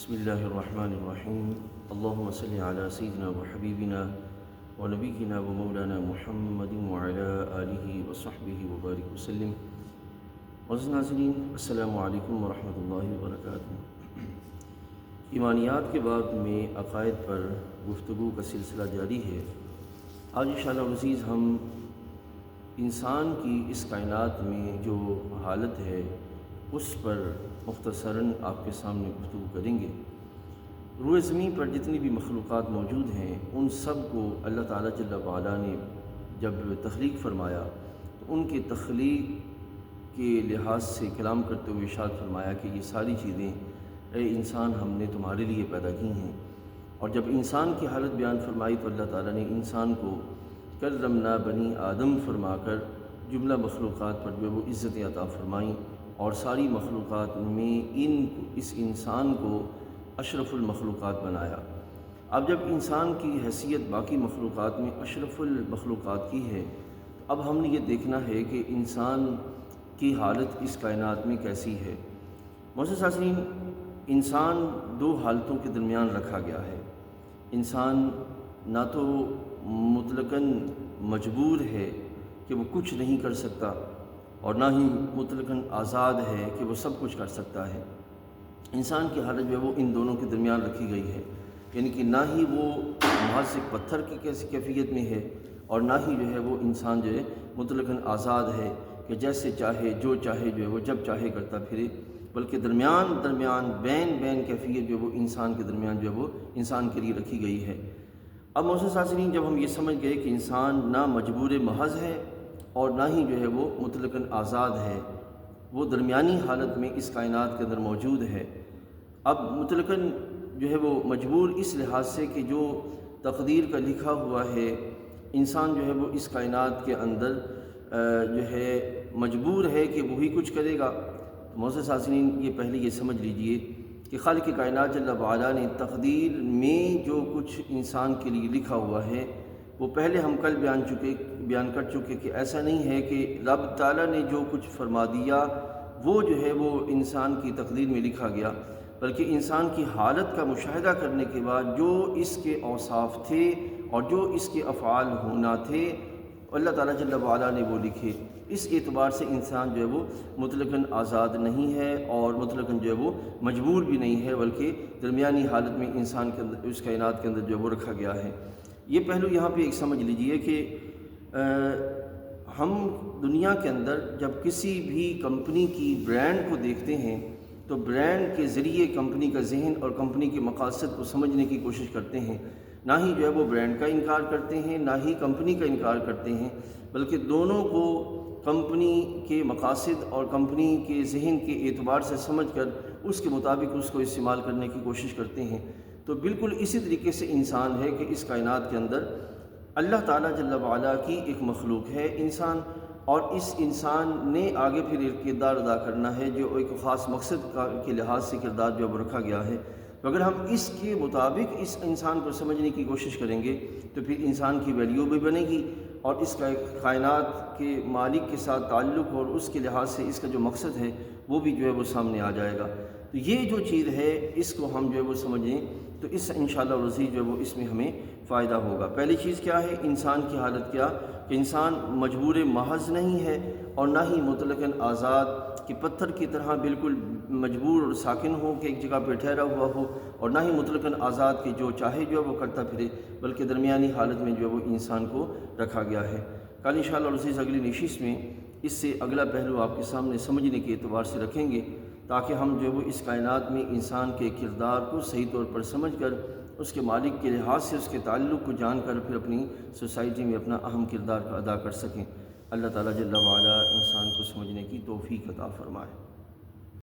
بسم اللہ الرحمن الرحیم اللہم صلی علی سیدنا و حبیبنا و نبینا و مولانا محمد وعلی آلہ و صحبہ وبارک وسلم۔ عزیز ناظرین، السلام علیکم ورحمۃ اللہ وبرکاتہ۔ ایمانیات کے بعد میں عقائد پر گفتگو کا سلسلہ جاری ہے۔ آج انشاءاللہ العزیز ہم انسان کی اس کائنات میں جو حالت ہے اس پر مختصراً آپ کے سامنے گفتگو کریں گے۔ روئے زمین پر جتنی بھی مخلوقات موجود ہیں ان سب کو اللہ تعالیٰ جل وعلا نے جب تخلیق فرمایا تو ان کی تخلیق کے لحاظ سے کلام کرتے ہوئے ارشاد فرمایا کہ یہ ساری چیزیں اے انسان ہم نے تمہارے لیے پیدا کی ہیں۔ اور جب انسان کی حالت بیان فرمائی تو اللہ تعالیٰ نے انسان کو کرمنا بنی آدم فرما کر جملہ مخلوقات پر جو وہ عزتیں عطا فرمائیں اور ساری مخلوقات میں اس انسان کو اشرف المخلوقات بنایا۔ اب جب انسان کی حیثیت باقی مخلوقات میں اشرف المخلوقات کی ہے، اب ہم نے یہ دیکھنا ہے کہ انسان کی حالت اس کائنات میں کیسی ہے۔ معزز ناظرین، انسان دو حالتوں کے درمیان رکھا گیا ہے۔ انسان نہ تو مطلقاً مجبور ہے کہ وہ کچھ نہیں کر سکتا اور نہ ہی مطلقاً آزاد ہے کہ وہ سب کچھ کر سکتا ہے۔ انسان کی حالت جو ہے وہ ان دونوں کے درمیان رکھی گئی ہے، یعنی کہ نہ ہی وہ محض ایک پتھر کی کیفیت میں ہے اور نہ ہی جو ہے وہ انسان جو ہے مطلقاً آزاد ہے کہ جیسے چاہے جو چاہے جو ہے وہ جب چاہے کرتا پھرے، بلکہ درمیان بین کیفیت جو ہے وہ انسان کے درمیان جو ہے وہ انسان کے لیے رکھی گئی ہے۔ اب معزز ناظرین، جب ہم یہ سمجھ گئے کہ انسان نہ مجبور محض ہے اور نہ ہی جو ہے وہ مطلقاً آزاد ہے، وہ درمیانی حالت میں اس کائنات کے اندر موجود ہے۔ اب مطلقاً جو ہے وہ مجبور اس لحاظ سے کہ جو تقدیر کا لکھا ہوا ہے، انسان جو ہے وہ اس کائنات کے اندر جو ہے مجبور ہے کہ وہی کچھ کرے گا۔ معزز ناظرین، یہ پہلے یہ سمجھ لیجئے کہ خالق کائنات جل وعلا نے تقدیر میں جو کچھ انسان کے لیے لکھا ہوا ہے وہ پہلے ہم کل بیان کر چکے کہ ایسا نہیں ہے کہ رب تعالیٰ نے جو کچھ فرما دیا وہ جو ہے وہ انسان کی تقدیر میں لکھا گیا، بلکہ انسان کی حالت کا مشاہدہ کرنے کے بعد جو اس کے اوصاف تھے اور جو اس کے افعال ہونا تھے اللہ تعالیٰ جل وعلا نے وہ لکھے۔ اس اعتبار سے انسان جو ہے وہ مطلقاً آزاد نہیں ہے اور مطلقاً جو ہے وہ مجبور بھی نہیں ہے، بلکہ درمیانی حالت میں انسان کے اندر اس کائنات کے اندر جو ہے وہ رکھا گیا ہے۔ یہ پہلو یہاں پہ ایک سمجھ لیجئے کہ ہم دنیا کے اندر جب کسی بھی کمپنی کی برانڈ کو دیکھتے ہیں تو برانڈ کے ذریعے کمپنی کا ذہن اور کمپنی کے مقاصد کو سمجھنے کی کوشش کرتے ہیں۔ نہ ہی جو ہے وہ برانڈ کا انکار کرتے ہیں، نہ ہی کمپنی کا انکار کرتے ہیں، بلکہ دونوں کو کمپنی کے مقاصد اور کمپنی کے ذہن کے اعتبار سے سمجھ کر اس کے مطابق اس کو استعمال کرنے کی کوشش کرتے ہیں۔ تو بالکل اسی طریقے سے انسان ہے کہ اس کائنات کے اندر اللہ تعالیٰ جل وعلا کی ایک مخلوق ہے انسان، اور اس انسان نے آگے پھر ایک کردار ادا کرنا ہے جو ایک خاص مقصد کے لحاظ سے کردار جو اب رکھا گیا ہے۔ تو اگر ہم اس کے مطابق اس انسان کو سمجھنے کی کوشش کریں گے تو پھر انسان کی ویلیو بھی بنے گی اور اس کا کائنات کے مالک کے ساتھ تعلق اور اس کے لحاظ سے اس کا جو مقصد ہے وہ بھی جو ہے وہ سامنے آ جائے گا۔ تو یہ جو چیز ہے اس کو ہم جو ہے وہ سمجھیں تو اس انشاءاللہ العزیز جو ہے وہ اس میں ہمیں فائدہ ہوگا۔ پہلی چیز کیا ہے؟ انسان کی حالت کیا کہ انسان مجبور محض نہیں ہے اور نہ ہی مطلقاً آزاد کہ پتھر کی طرح بالکل مجبور اور ساکن ہو کہ ایک جگہ پہ ٹھہرا ہوا ہو، اور نہ ہی مطلقاً آزاد کہ جو چاہے جو ہے وہ کرتا پھرے، بلکہ درمیانی حالت میں جو ہے وہ انسان کو رکھا گیا ہے۔ کل انشاءاللہ العزیز اگلی نشست میں اس سے اگلا پہلو آپ کے سامنے سمجھنے کے اعتبار سے رکھیں گے تاکہ ہم جو ہے وہ اس کائنات میں انسان کے کردار کو صحیح طور پر سمجھ کر اس کے مالک کے لحاظ سے اس کے تعلق کو جان کر پھر اپنی سوسائٹی میں اپنا اہم کردار ادا کر سکیں۔ اللہ تعالیٰ جل وعلا انسان کو سمجھنے کی توفیق عطا فرمائے۔